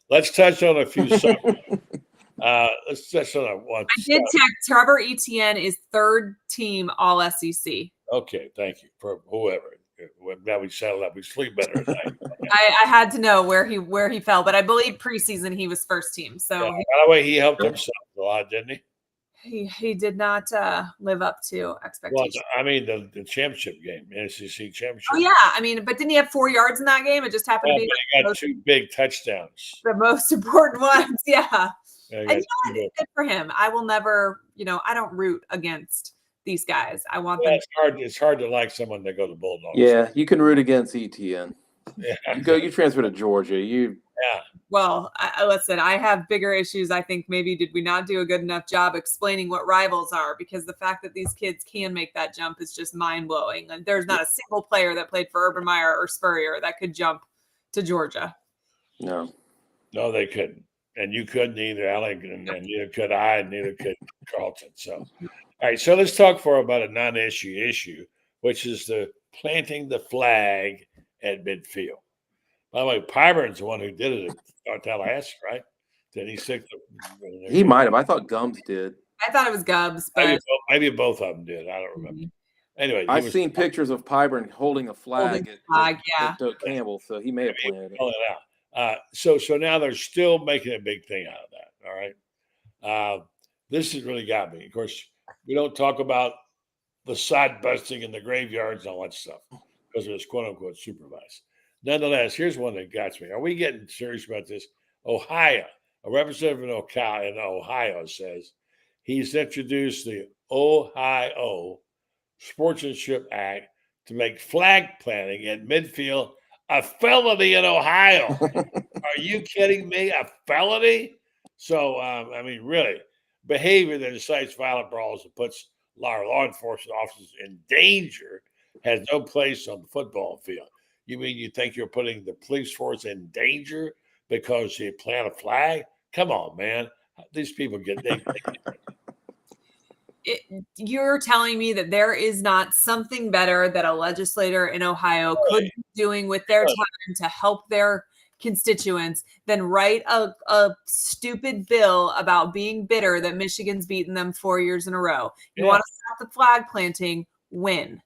Let's touch on a few subjects. Let's touch on one. I did check. Trevor Etienne is third team All SEC. Okay, thank you for whoever. Now we settled up. We sleep better at night. I had to know where he fell, but I believe preseason he was first team. So by the way, he helped himself a lot, didn't he? He did not live up to expectations. Well, I mean the championship game, SEC championship. Oh yeah, I mean, but didn't he have 4 yards in that game? It just happened to be he got 2 big touchdowns. The most important ones, yeah. And good for him. I will never, I don't root against these guys. I want them. It's hard to like someone that go to Bulldogs. Yeah, you can root against ETN. Yeah. You transfer to Georgia. Well, listen, I have bigger issues. I think maybe did we not do a good enough job explaining what rivals are? Because the fact that these kids can make that jump is just mind blowing. And there's not a single player that played for Urban Meyer or Spurrier that could jump to Georgia. No, they couldn't, and you couldn't either, Alec, and neither could I, and neither could Carlton. So, all right, so let's talk about a non-issue, which is the planting the flag at midfield. By the way, Pyburn's the one who did it at Tallahassee, right? Did he stick? He might have. I thought Gums did. I thought it was Gubbs, but maybe both of them did. I don't remember. Anyway, I've seen pictures of Pyburn holding a flag at Doak Campbell, so he may have planted it. So now they're still making a big thing out of that. All right. This has really got me. Of course, we don't talk about the sod busting in the graveyards and all that stuff because it was quote unquote supervised. Nonetheless, here's one that got me. Are we getting serious about this? Ohio, a representative in Ohio says he's introduced the Ohio Sportsmanship Act to make flag planting at midfield a felony in Ohio. Are you kidding me? A felony? So, I mean, really, behavior that incites violent brawls and puts law enforcement officers in danger has no place on the football field. You mean you think you're putting the police force in danger because you plant a flag? Come on, man. These people you're telling me that there is not something better that a legislator in Ohio could be doing with their time to help their constituents than write a stupid bill about being bitter that Michigan's beaten them 4 years in a row. You want to stop the flag planting, win.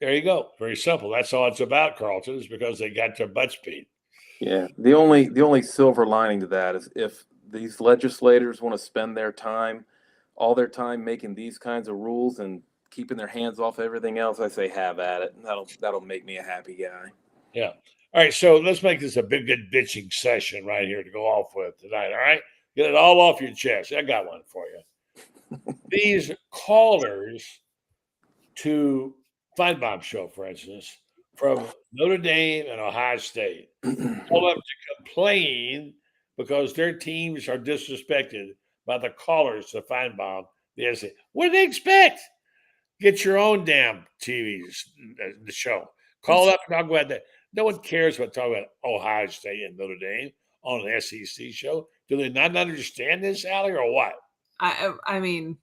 There you go. Very simple. That's all it's about, Carlton, is because they got their butts beat. Yeah. The only silver lining to that is if these legislators want to spend all their time making these kinds of rules and keeping their hands off everything else, I say have at it. And that'll make me a happy guy. Yeah. All right. So let's make this a big, good bitching session right here to go off with tonight. All right. Get it all off your chest. I got one for you. These callers to Feinbaum show, for instance, from Notre Dame and Ohio State, call up to complain because their teams are disrespected by the callers to Feinbaum. They say, what do they expect? Get your own damn TVs, the show. Call up and talk about that. No one cares what talk about Ohio State and Notre Dame on an SEC show. Do they not understand this, Allie, or what? I mean,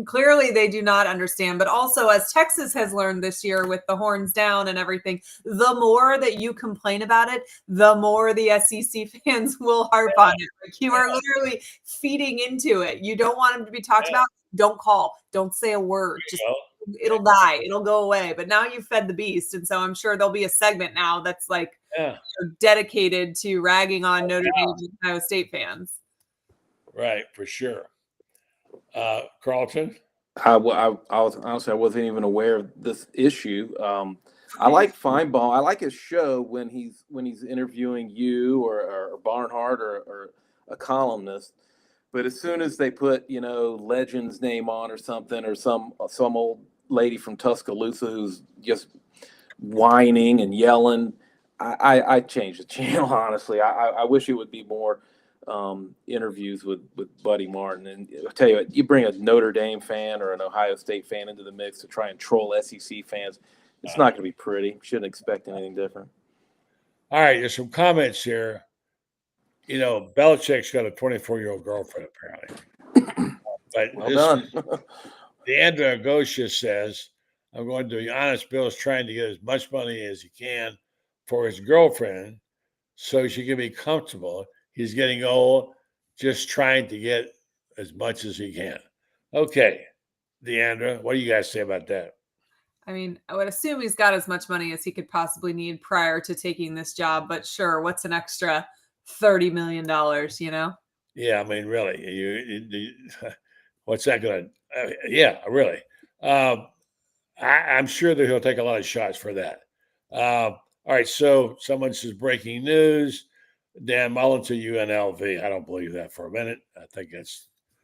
clearly they do not understand, but also as Texas has learned this year with the horns down and everything, the more that you complain about it, the more the SEC fans will harp on it. Like you are literally feeding into it. You don't want them to be talked about. Don't call. Don't say a word. Just it'll die. It'll go away. But now you've fed the beast. And so I'm sure there'll be a segment now that's like dedicated to ragging on Notre Dame and Ohio State fans. Right, for sure. Carlton? I was honestly, I wasn't even aware of this issue. I like Feinbaum. I like his show when he's interviewing you or Barnhart or a columnist. But as soon as they put Legend's name on or something, or some old lady from Tuscaloosa who's just whining and yelling, I change the channel. Honestly, I wish it would be more interviews with Buddy Martin. And I'll tell you what, you bring a Notre Dame fan or an Ohio State fan into the mix to try and troll SEC fans, it's not going to be pretty. Shouldn't expect anything different. All right, there's some comments here. Belichick's got a 24-year-old girlfriend apparently. But Well done. Deandra Agosha says, I'm going to be honest, Bill's trying to get as much money as he can for his girlfriend so she can be comfortable. He's getting old, just trying to get as much as he can. Okay, Deandra, what do you guys say about that? I mean, I would assume he's got as much money as he could possibly need prior to taking this job, but sure, what's an extra $30 million, Yeah, I mean, really, what's that going to? Yeah, really. I'm sure that he'll take a lot of shots for that. All right, so someone says breaking news: Dan Mullen to UNLV. I don't believe that for a minute. I think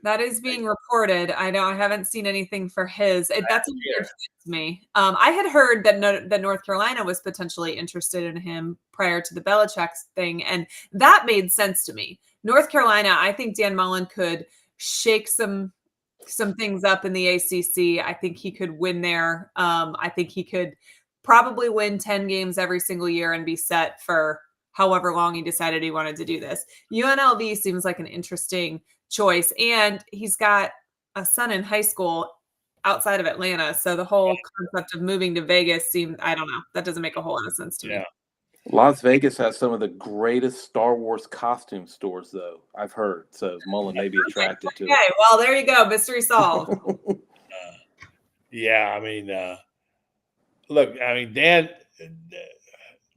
that is being reported. I know I haven't seen anything for his. That's a weird fit to me. I had heard that North Carolina was potentially interested in him prior to the Belichick thing, and that made sense to me. North Carolina, I think Dan Mullen could shake some things up in the ACC. I think he could win there. I think he could probably win 10 games every single year and be set for however long he decided he wanted to do this. UNLV seems like an interesting choice, and he's got a son in high school outside of Atlanta. So the whole concept of moving to Vegas I don't know. That doesn't make a whole lot of sense to me. Las Vegas has some of the greatest Star Wars costume stores, though, I've heard. So Mullen may be attracted to it. Okay, well, there you go. Mystery solved. Yeah, I mean, look, I mean, Dan,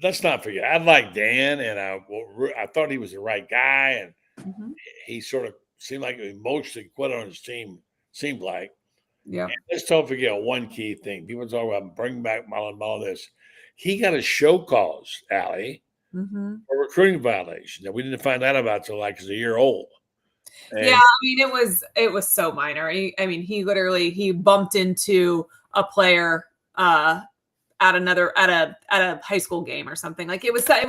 let's not forget, I like Dan, and I thought he was the right guy, and he sort of seemed like he mostly quit on his team, seemed like. Yeah. And let's don't forget one key thing. People talk about bring back Mullen, this. He got a show cause, Allie, for recruiting violation. And we didn't find out about till like he's a year old. And yeah, I mean, it was so minor. He bumped into a player at a high school game or something. Like it was not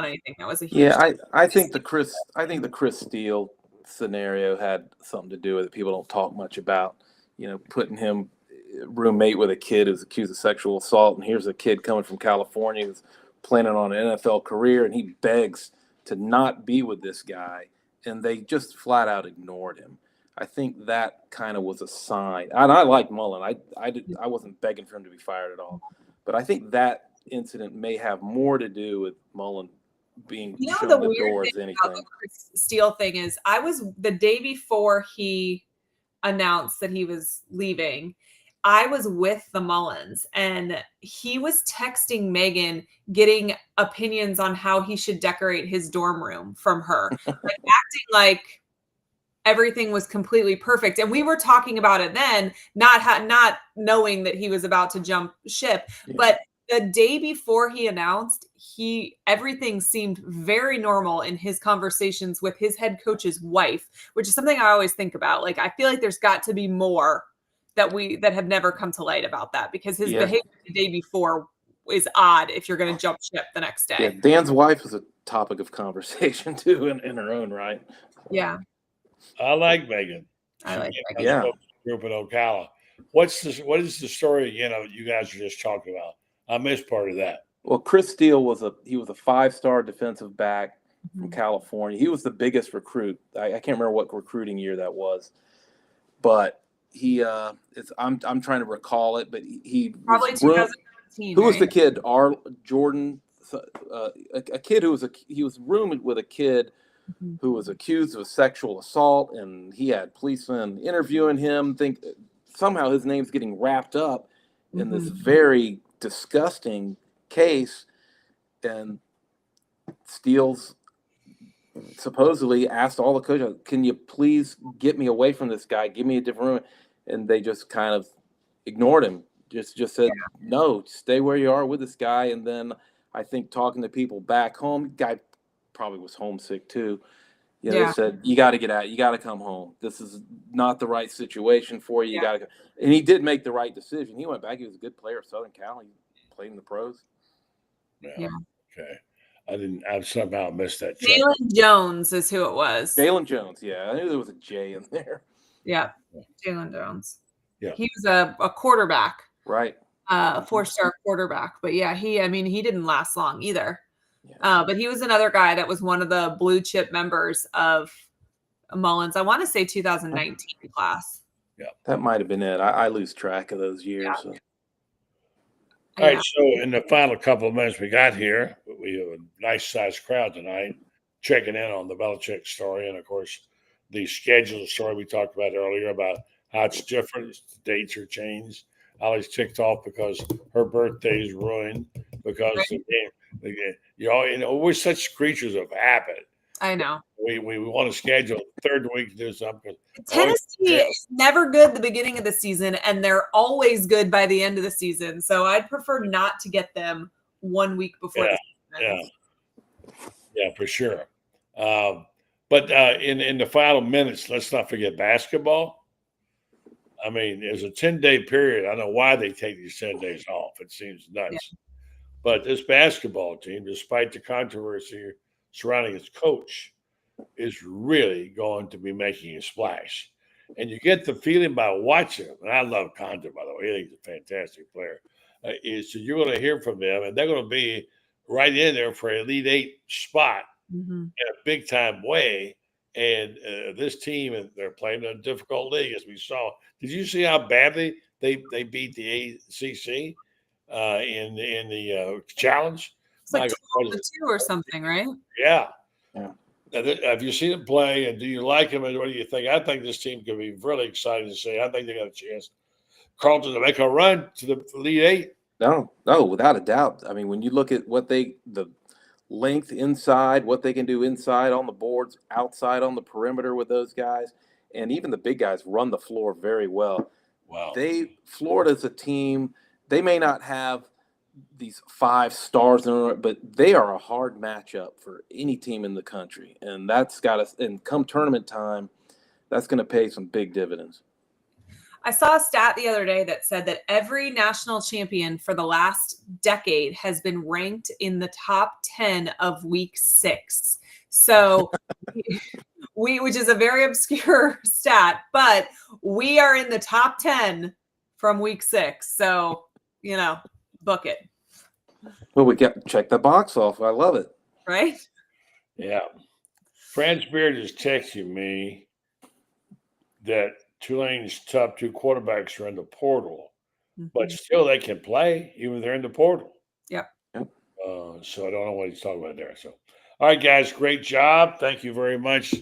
anything that was a huge Yeah, I think the Chris Steele scenario had something to do with it. People don't talk much about, putting him roommate with a kid who's accused of sexual assault, and here's a kid coming from California who's planning on an NFL career, and he begs to not be with this guy, and they just flat out ignored him. I think that kind of was a sign. And I like Mullen. I wasn't begging for him to be fired at all, but I think that incident may have more to do with Mullen being shown the door as anything. The Chris Steele thing is, I was the day before he announced that he was leaving. I was with the Mullins, and he was texting Megan, getting opinions on how he should decorate his dorm room from her, acting like everything was completely perfect. And we were talking about it then, not knowing that he was about to jump ship. Yeah. But the day before he announced, everything seemed very normal in his conversations with his head coach's wife, which is something I always think about. Like, I feel like there's got to be more that have never come to light about that, because his behavior the day before is odd if you're going to jump ship the next day. Yeah, Dan's wife is a topic of conversation too in her own right. Yeah. I like Megan. I like Megan. Yeah. Group in Ocala. What is the story, you guys are just talking about? I missed part of that. Well, Chris Steele was a 5-star defensive back from California. He was the biggest recruit. I can't remember what recruiting year that was, but I'm trying to recall it, but he probably 2017. Who was the kid? Jordan, a kid he was roommate with a kid who was accused of sexual assault, and he had policemen interviewing him. Think somehow his name's getting wrapped up in this very disgusting case, and Steele's supposedly asked all the coaches, "Can you please get me away from this guy? Give me a different room." And they just kind of ignored him. Just said, "No, stay where you are with this guy." And then I think talking to people back home, guy probably was homesick too. They said, "You got to get out. You got to come home. This is not the right situation for you. You got to go." And he did make the right decision. He went back. He was a good player at Southern Cal. He played in the pros. Yeah. Okay. I somehow missed that. Jalen Jones is who it was. Jalen Jones. Yeah. I knew there was a J in there. Yeah. Jalen Jones. Yeah. He was a quarterback. Right. 4-star quarterback. But yeah, he didn't last long either. But he was another guy that was one of the blue chip members of Mullins. I want to say 2019 class. Yeah, that might have been it. I lose track of those years. Yeah. So. All right, so in the final couple of minutes we got here, we have a nice-sized crowd tonight checking in on the Belichick story, and of course, the schedule story we talked about earlier about how it's different. Dates are changed. Ollie's ticked off because her birthday is ruined because we're such creatures of habit. I know. We want to schedule the third week to do something. Tennessee is never good at the beginning of the season, and they're always good by the end of the season. So I'd prefer not to get them 1 week before the season. Yeah, for sure. But in the final minutes, let's not forget basketball. I mean, there's a 10-day period. I don't know why they take these 10 days off. It seems nuts. Yeah. But this basketball team, despite the controversy surrounding its coach, is really going to be making a splash. And you get the feeling by watching them, and I love Condon, by the way. I think he's a fantastic player. Is so you're going to hear from them, and they're going to be right in there for an Elite Eight spot in a big-time way. And this team, and they're playing in a difficult league, as we saw. Did you see how badly they beat the ACC in the challenge? It's like 12-2 or something, right? Yeah. Have you seen them play, and do you like them, and what do you think? I think this team could be really exciting to see. I think they got a chance, Carlton, to make a run to the Elite Eight. No, without a doubt. I mean, when you look at what the length inside, what they can do inside on the boards, outside on the perimeter with those guys, and even the big guys run the floor very well. Wow. Florida's a team, they may not have these 5 stars, but they are a hard matchup for any team in the country. And that's got us, and come tournament time, that's going to pay some big dividends. I saw a stat the other day that said that every national champion for the last decade has been ranked in the top 10 of week 6. So which is a very obscure stat, but we are in the top 10 from week 6. So, book it. Well, we got check the box off. I love it. Right? Yeah. Franz Beard is texting me that Tulane's top 2 quarterbacks are in the portal, but still they can play even if they're in the portal. Yep. So I don't know what he's talking about there. So, all right, guys, great job. Thank you very much,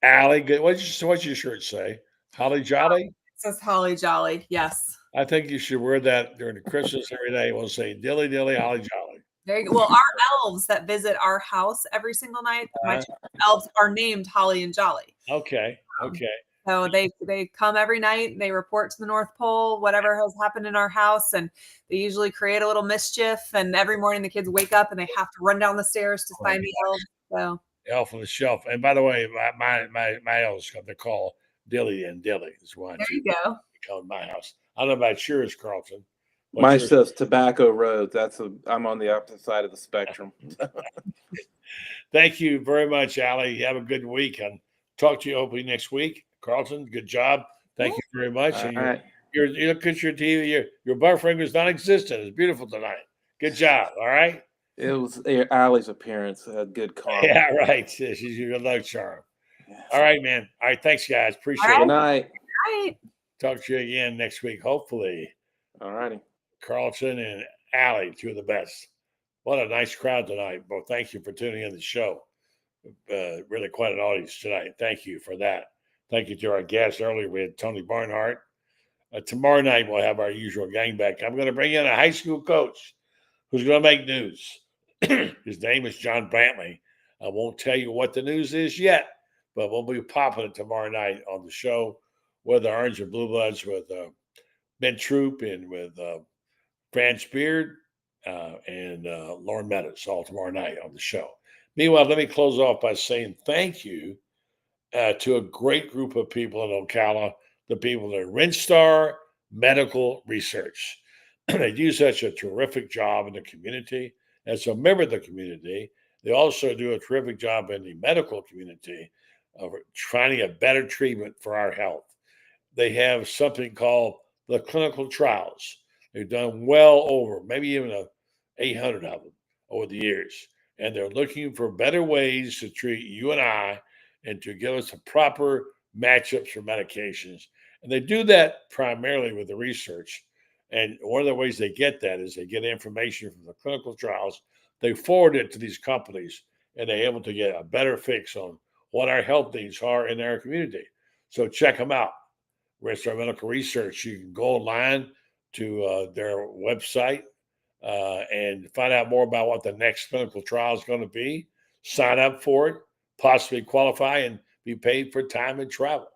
Allie. Good. What's your shirt say? Holly Jolly? It says Holly Jolly. Yes. I think you should wear that during the Christmas every day. We'll say Dilly Dilly Holly Jolly. There you go. Well, our elves that visit our house every single night, my elves are named Holly and Jolly. Okay. So they come every night, they report to the North Pole, whatever has happened in our house, and they usually create a little mischief. And every morning the kids wake up and they have to run down the stairs to find the elf. So Elf on the Shelf. And by the way, my elves got the call Dilly and Dilly. Is why there you go. Come to my house. I don't know about yours, Carlton. Mine says Tobacco Road. I'm on the opposite side of the spectrum. Thank you very much, Allie. Have a good week, and talk to you hopefully next week. Carlton, good job. Thank you very much. All and right. you look at your TV. Your butterfinger is non-existent. It's beautiful tonight. Good job. All right. It was Allie's appearance. A good call. Yeah, right. She's your good luck charm. Yeah. All right, man. All right. Thanks, guys. Appreciate it. Good night. Good night. Talk to you again next week, hopefully. All righty. Carlton and Allie, 2 of the best. What a nice crowd tonight. Well, thank you for tuning in the show. Really quite an audience tonight. Thank you for that. Thank you to our guests earlier. We had Tony Barnhart. Tomorrow night, we'll have our usual gang back. I'm going to bring in a high school coach who's going to make news. His name is John Brantley. I won't tell you what the news is yet, but we'll be popping it tomorrow night on the show with the Orange and Blue Bloods, with Ben Troop and with Franz Beard and Lauren Meadows, all tomorrow night on the show. Meanwhile, let me close off by saying thank you to a great group of people in Ocala, the people at Rinstar Medical Research. They do such a terrific job in the community. As a member of the community, they also do a terrific job in the medical community of finding a better treatment for our health. They have something called the clinical trials. They've done well over, maybe even 800 of them over the years. and they're looking for better ways to treat you and I and to give us the proper matchups for medications. And they do that primarily with the research. And one of the ways they get that is they get information from the clinical trials. They forward it to these companies, and they're able to get a better fix on what our health needs are in our community. So check them out. Restart Medical Research. You can go online to their website and find out more about what the next clinical trial is going to be. Sign up for it, possibly qualify, and be paid for time and travel.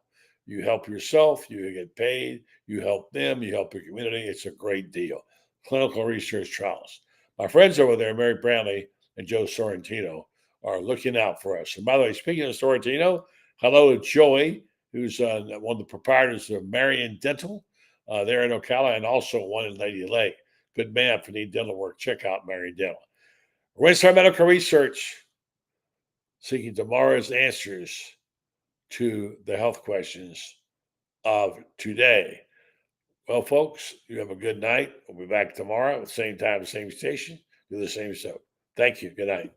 You help yourself, you get paid, you help them, you help your community. It's a great deal. Clinical research trials. My friends over there, Mary Brownlee and Joe Sorrentino, are looking out for us. And by the way, speaking of Sorrentino, hello to Joey, who's one of the proprietors of Marion Dental there in Ocala, and also one in Lady Lake. Good man for need dental work. Check out Marion Dental. Restart Medical Research, seeking tomorrow's answers to the health questions of today. Well, folks, you have a good night. We'll be back tomorrow at the same time, same station, do the same show. Thank you. Good night.